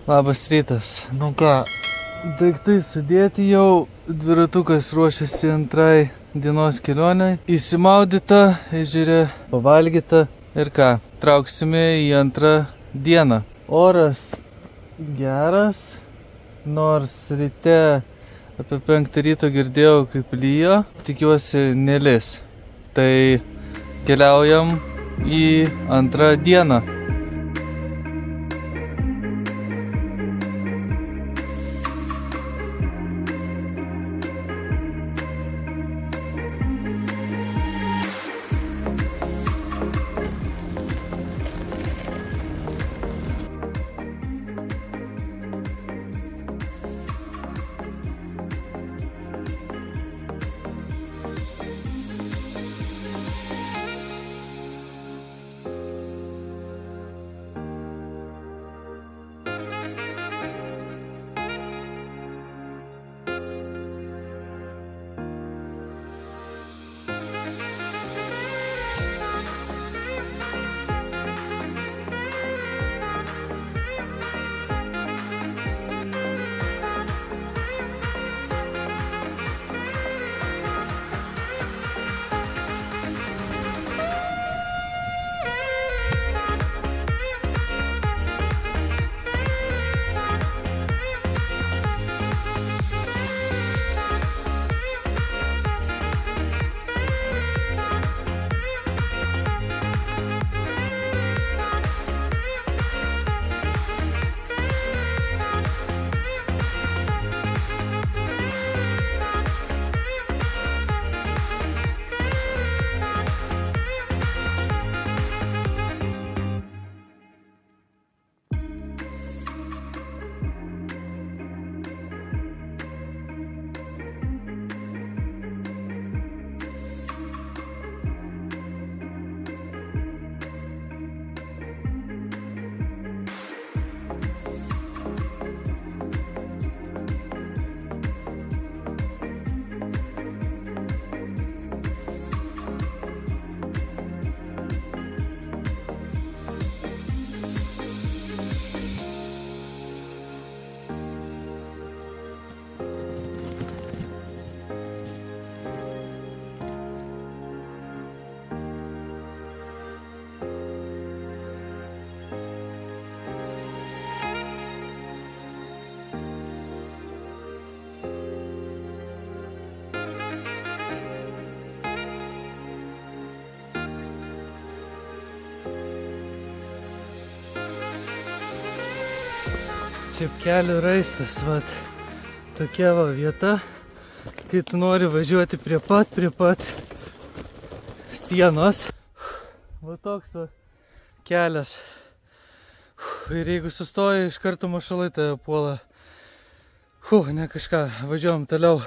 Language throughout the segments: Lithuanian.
Labas rytas. Nu ką, daiktai sudėti jau, dviratukas ruošiasi antrai dienos kelionei. Įsimaudyta, ežere pavalgyta ir ką, trauksime į antrą dieną. Oras geras, nors ryte apie 5 ryto girdėjau, kaip lyjo, tikiuosi nelis. Tai keliaujam į antrą dieną. Čepkelių raistas, vat, tokia va vieta, kai tu nori važiuoti prie pat sienos. Va toks va kelias. Ir jeigu sustoji, iš karto mašalai tave puola. Ne kažką, važiuojam toliau.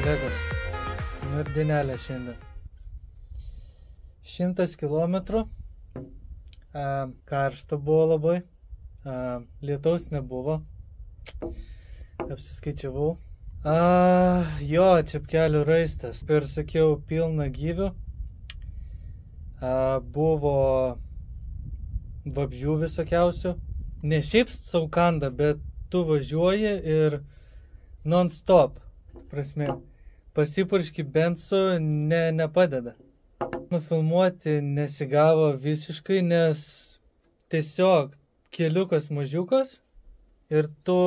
Kolegos, ir dienelė šiandien. 100 kilometrų, karšta buvo labai, lietaus nebuvo, apsiskaičiavau. Jo, Čepkelių raistas, per sakiau pilna gyvių, buvo vabzdžių visokiausių, ne šiaip saukanda, bet tu važiuoji ir non-stop. Prasme, pasipurški bensu nepadeda. Nufilmuoti nesigavo visiškai, nes tiesiog keliukas mažiukas ir tu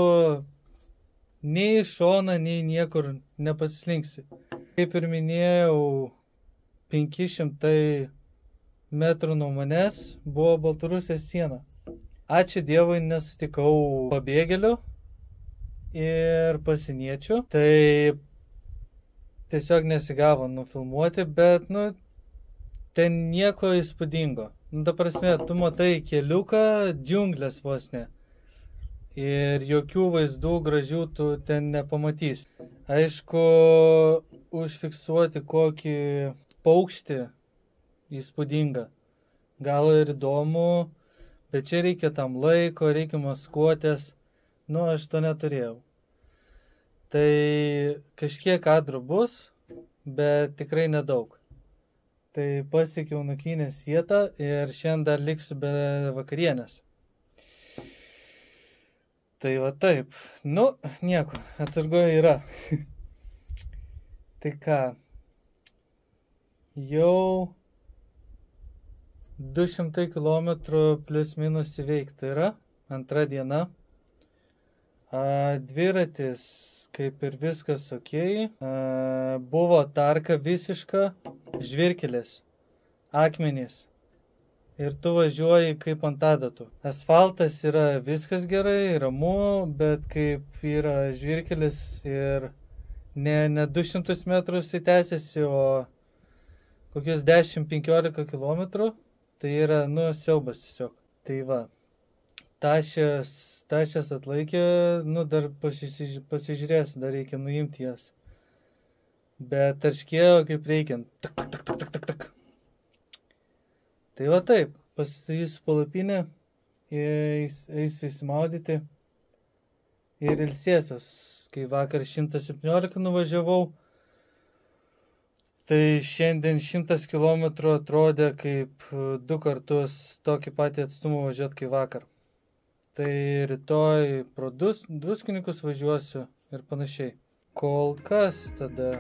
nei iš šoną, nei niekur nepasislinksi. Kaip ir minėjau, 500 metrų nuo manęs buvo Baltarusijos siena. Ačiū Dievui nesutikau pabėgėlių ir pasieniečių, tai tiesiog nesigavo nufilmuoti, bet, ten nieko įspūdingo. Ta prasme, tu matai keliuką, džiunglės vos ne. Ir jokių vaizdų gražių tu ten nepamatysi. Aišku, užfiksuoti kokį paukštį įspūdingą gal ir įdomu, bet čia reikia tam laiko, reikia maskuotės. Nu, aš to neturėjau. Tai kažkiek kadrų bus, bet tikrai nedaug. Tai pasiekiau nakvynės vietą ir šiandien dar liksiu be vakarienės. Tai va taip. Nu, nieko, atsargoje yra. Tai ką, jau 200 km plius minus įveikta yra, antra diena. Dviratis, kaip ir viskas okei. Buvo tarka visiška, žvyrkelis, akmenys. Ir tu važiuoji kaip ant adatų. Asfaltas yra viskas gerai, ramu, bet kaip yra žvyrkelis ir ne 200 metrų jisai tęsiasi, o kokius 10-15 kilometrų. Tai yra, siaubas tiesiog. Tai va, tašės atlaikė, dar pasižiūrėsiu, dar reikia nuimti jas. Bet tarškėjo kaip reikiant. Tak. Tai va taip, pasistatysiu palapinę, eisiu įsimaudyti ir ilsėsiuos. Kai vakar 117 nuvažiavau, tai šiandien 100 km atrodė kaip 2 kartus tokį patį atstumą važiuoti kaip vakar. Tai rytoj pro Druskininkus važiuosiu ir panašiai. Kol kas tada